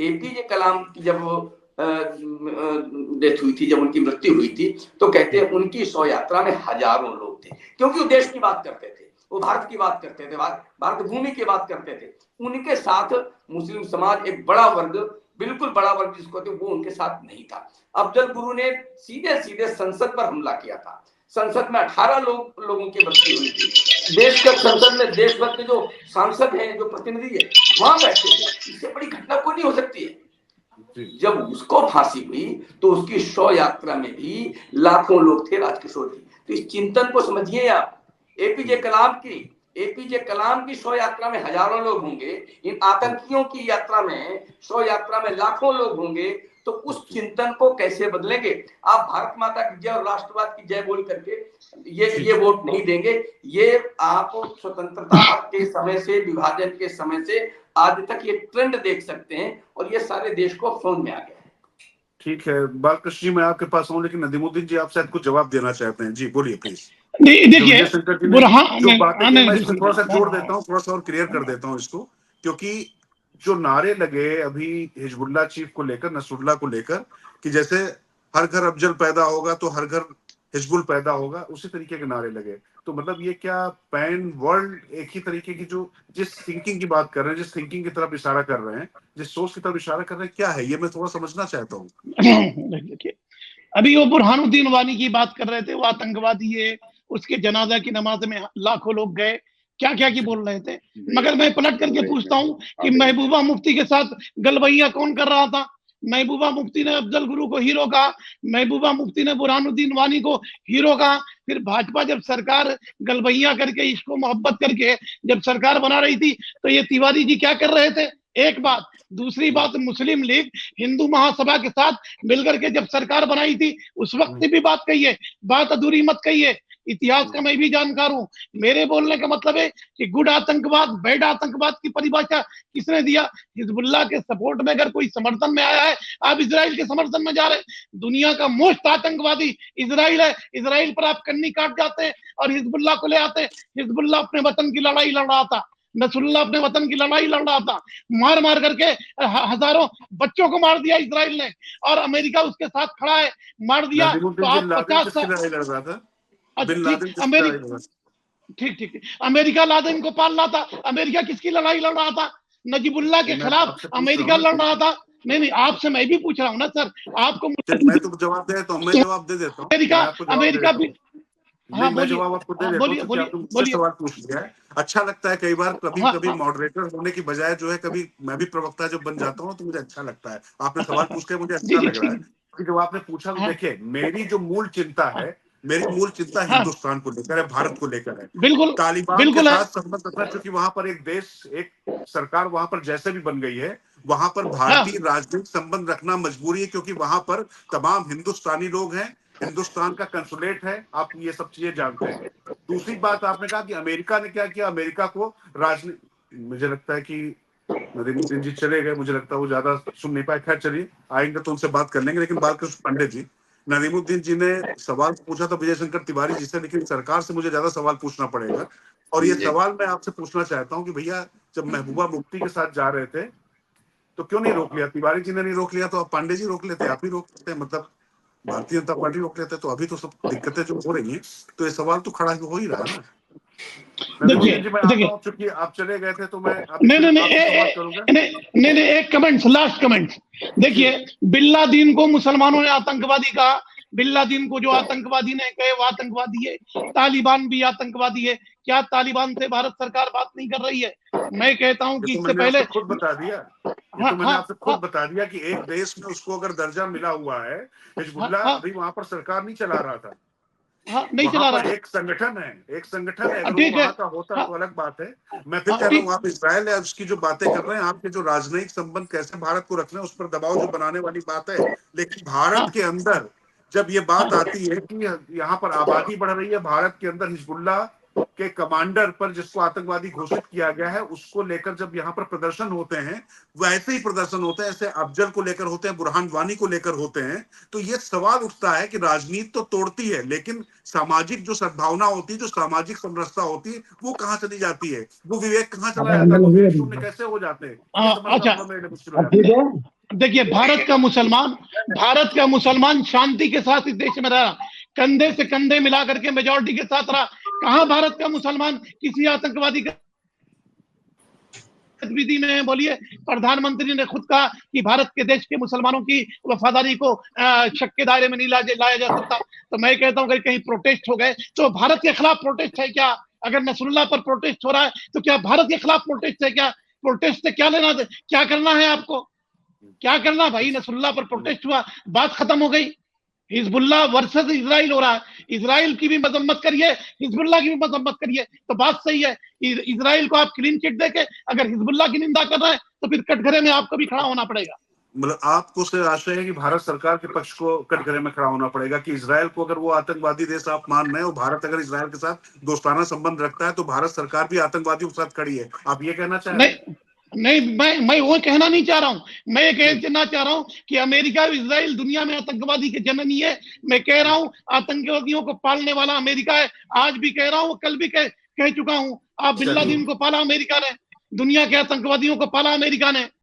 APJ कलाम की जब death हुई थी, जब उनकी मृत्यु हुई थी, तो कहते हैं उनकी शव यात्रा में हजारों लोग थे, क्योंकि वो देश की बात करते थे, वो भारत की बात करते थे, भारत भूमि की बात करते थे। उनके साथ मुस्लिम समाज, एक बड़ा वर्ग, बिल्कुल बड़ा वर्ग जिसको कहते, वो उनके साथ नहीं था। अफजल गुरु ने सीधे सीधे संसद पर हमला किया था। संसद में 18 लोगों की मृत्यु हुई थी। देश के संसद में देश भर के जो सांसद हैं, जो प्रतिनिधि है, वहां बैठे थे। इससे बड़ी घटना कोई नहीं हो सकती है। जब उसको फांसी हुई तो उसकी शव यात्रा में भी लाखों लोग थे, राजकिशोर जी। तो इस चिंतन को समझिए आप। एपीजे कलाम की शव यात्रा में हजारों लोग होंगे, इन आतंकियों की यात्रा में, शव यात्रा में लाखों लोग होंगे। तो उस चिंतन को कैसे बदलेंगे? आप भारत माता की जय और राष्ट्रवाद की जय बोल करके ये वोट नहीं देंगे। ये आप स्वतंत्रता के समय से, विभाजन के समय से आज तक ये ट्रेंड देख सकते हैं, और ये सारे देश को समझ में आ गया है। ठीक है बालकृष्ण जी, मैं आपके पास हूँ, लेकिन नदीमुद्दीन जी आप शायद कुछ जवाब देना चाहते हैं। जी बोलिए प्लीज। नहीं देखिए, शंकर जी ने जो बातें की, मैं इसमें थोड़ा सा जोड़ देता हूँ, थोड़ा सा और क्लियर कर देता हूँ इसको, क्योंकि जो नारे लगे अभी हिजबुल्लाह चीफ को लेकर, नसरुल्लाह को लेकर, कि जैसे हर घर अफजल पैदा होगा तो हर घर हिजबुल पैदा होगा, उसी तरीके के नारे लगे। तो मतलब ये क्या पैन वर्ल्ड एक ही तरीके की, जो जिस थिंकिंग की बात कर रहे हैं, जिस थिंकिंग की तरफ इशारा कर रहे हैं, जिस सोच की तरफ इशारा कर रहे हैं, क्या है ये मैं थोड़ा समझना चाहता हूँ। देखिए, अभी वो बुरहानुद्दीन वानी की बात कर रहे थे, वो आतंकवादी है, उसके जनाजा की नमाज में लाखों लोग गए, क्या क्या की बोल रहे थे। मगर मैं पलट करके पूछता हूँ कि महबूबा मुफ्ती के साथ गलबैया कौन कर रहा था? महबूबा मुफ्ती ने अफजल गुरु को हीरो कहा, महबूबा मुफ्ती ने बुरहानुद्दीन वानी को हीरो कहा। फिर भाजपा जब सरकार गलबैया करके, इसको मोहब्बत करके जब सरकार बना रही थी, तो ये तिवारी जी क्या कर रहे थे? एक बात। दूसरी बात, मुस्लिम लीग हिंदू महासभा के साथ मिलकर के जब सरकार बनाई थी, उस वक्त भी बात कही है, बात अधूरी मत कहिए। इतिहास का मैं भी जानकार हूं। मेरे बोलने का मतलब है कि गुड आतंकवाद, बैड आतंकवाद की परिभाषा किसने दिया? हिजबुल्लाह के सपोर्ट में अगर कोई समर्थन में आया है, आप इजराइल के समर्थन में जा रहे हैं। दुनिया का मोस्ट आतंकवादी इजराइल है। इजराइल पर आप कन्नी काट जाते हैं और हिजबुल्लाह को ले आते हैं। हिजबुल्लाह अपने वतन की लड़ाई लड़ रहा था, नसरुल्लाह अपने वतन की लड़ाई लड़ रहा था, मार मार करके हजारों बच्चों को मार दिया इजराइल ने, और अमेरिका उसके साथ खड़ा है, मार दिया। तो आप 50 ठीक ठीक, अमेरिका लादेन को पाल रहा था। अमेरिका किसकी लड़ाई लड़ रहा था? नजीबुल्लाह के खिलाफ अमेरिका लड़ रहा था। नहीं, आपसे मैं भी पूछ रहा हूँ ना सर, आपको मैं तो जवाब दे देता हूँ, मैं जवाब दे देता हूँ। अमेरिका भी, हाँ मैं जवाब आपको दे देता हूँ, क्योंकि आपने मुझसे सवाल पूछ लिया है। अच्छा लगता है कई बार, कभी मॉडरेटर होने की बजाय जो है, कभी मैं भी प्रवक्ता जब बन जाता हूँ तो मुझे अच्छा लगता है। आपने सवाल पूछ के मुझे अच्छा लग रहा है, क्योंकि जब आपने पूछा तो देखिए, मेरी जो मूल चिंता है, मेरी मूल चिंता हिंदुस्तान को लेकर है, भारत को लेकर है। बिल्कुल तालिबान के साथ संबंध रखना, क्योंकि वहां पर एक देश, एक सरकार वहां पर जैसे भी बन गई है, वहां पर भारतीय राजनीतिक संबंध रखना मजबूरी है, क्योंकि वहां पर तमाम हिंदुस्तानी लोग हैं, हिंदुस्तान का कंसुलेट है, आप ये सब चीजें जानते हैं। दूसरी बात, आपने कहा कि अमेरिका ने क्या किया, अमेरिका को राजनीति, मुझे लगता है कि नदीमुद्दीन जी चले गए, मुझे लगता है वो ज्यादा सुन नहीं पाए। खैर चलिए, आएंगे तो उनसे बात कर लेंगे। लेकिन बालकृष्ण पंडित जी, नदीमुद्दीन जी ने सवाल पूछा था विजय शंकर तिवारी जी से, लेकिन सरकार से मुझे ज्यादा सवाल पूछना पड़ेगा। और ये सवाल मैं आपसे पूछना चाहता हूँ कि भैया, जब महबूबा मुफ्ती के साथ जा रहे थे तो क्यों नहीं रोक लिया? तिवारी जी ने नहीं रोक लिया तो अब पांडे जी रोक लेते, आप ही रोक लेते, मतलब भारतीय जनता पार्टी रोक लेते। तो अभी तो सब दिक्कतें जो हो रही हैं, तो ये सवाल तो खड़ा हो ही रहा है ना। देखिए, चूंकि आप चले गए थे तो मैं नहीं, एक कमेंट, लास्ट कमेंट। देखिए, बिल्लादीन को मुसलमानों ने आतंकवादी कहा। बिल्लादीन को जो आतंकवादी ने कहे वो आतंकवादी है। तालिबान भी आतंकवादी है। क्या तालिबान से भारत सरकार बात नहीं कर रही है? मैं कहता हूं कि इससे पहले खुद बता दिया, तो मैंने आपसे खुद बता दिया कि एक देश में उसको अगर दर्जा मिला हुआ है, हिजबुल्लाह अभी वहां पर सरकार नहीं चला रहा था, नहीं चला रहा, एक संगठन है, अगर वो वहां का होता तो अलग बात है। मैं फिर कह रहा हूँ, आप इजराइल है उसकी जो बातें कर रहे हैं, आपके जो राजनयिक संबंध कैसे भारत को रखने, उस पर दबाव जो बनाने वाली बात है। लेकिन भारत के अंदर जब ये बात आती है कि यहाँ पर आबादी बढ़ रही है, भारत के अंदर हिजबुल्लाह के कमांडर पर, जिसको आतंकवादी घोषित किया गया है, उसको लेकर जब यहाँ पर प्रदर्शन होते हैं, वैसे ही प्रदर्शन होते हैं जैसे अफजल को लेकर होते हैं, बुरहान वानी को लेकर होते हैं। तो ये सवाल उठता है कि राजनीति तो तोड़ती है, लेकिन सामाजिक जो सद्भावना होती है, जो सामाजिक समरसता होती है, वो कहाँ चली जाती है? वो विवेक कहाँ चला जाता है? वो विवेक शून्य कैसे हो जाते हैं? अच्छा, देखिए, भारत का मुसलमान शांति के साथ इस देश में रहा, कंधे से कंधे मिला करके मेजॉरिटी के साथ रहा। कहां भारत का मुसलमान किसी आतंकवादी गतिविधि में, बोलिए, प्रधानमंत्री ने खुद कहा कि भारत के देश के मुसलमानों की वफादारी को शक के दायरे में नहीं लाया जा सकता। तो मैं कहता हूं कि कहीं प्रोटेस्ट हो गए तो भारत के खिलाफ प्रोटेस्ट है क्या? अगर नसरुल्लाह पर प्रोटेस्ट हो रहा है तो क्या भारत के खिलाफ प्रोटेस्ट है क्या? प्रोटेस्ट से क्या लेना, क्या करना है आपको? क्या करना भाई? नसरुल्लाह पर प्रोटेस्ट हुआ, बात खत्म हो गई। हिजबुल्लाह वर्सेस इजराइल हो रहा है, इजराइल की भी मजम्मत करिए, हिजबुल्लाह की भी मजम्मत करिए, तो बात सही है। इजराइल को आप क्लीन चिट देके अगर हिजबुल्लाह की निंदा कर रहे हैं तो फिर कटघरे में आपको भी खड़ा होना पड़ेगा। मतलब आपको से आशय है कि भारत सरकार के पक्ष को कटघरे में खड़ा होना पड़ेगा कि इजराइल को अगर वो आतंकवादी देश आप मान रहे हैं और भारत अगर इजराइल के साथ दोस्ताना संबंध रखता है तो भारत सरकार भी आतंकवादियों के साथ खड़ी है, आप ये कहना चाह रहे हैं? नहीं, मैं वो कहना नहीं चाह रहा हूं। मैं ये कहना चाह रहा हूं कि अमेरिका और इजराइल दुनिया में आतंकवादी के जननी है। मैं कह रहा हूं आतंकवादियों को पालने वाला अमेरिका है, आज भी कह रहा हूं, कल भी कह चुका हूं। आप बिन लादेन को पाला अमेरिका ने, दुनिया के आतंकवादियों को पाला अमेरिका ने।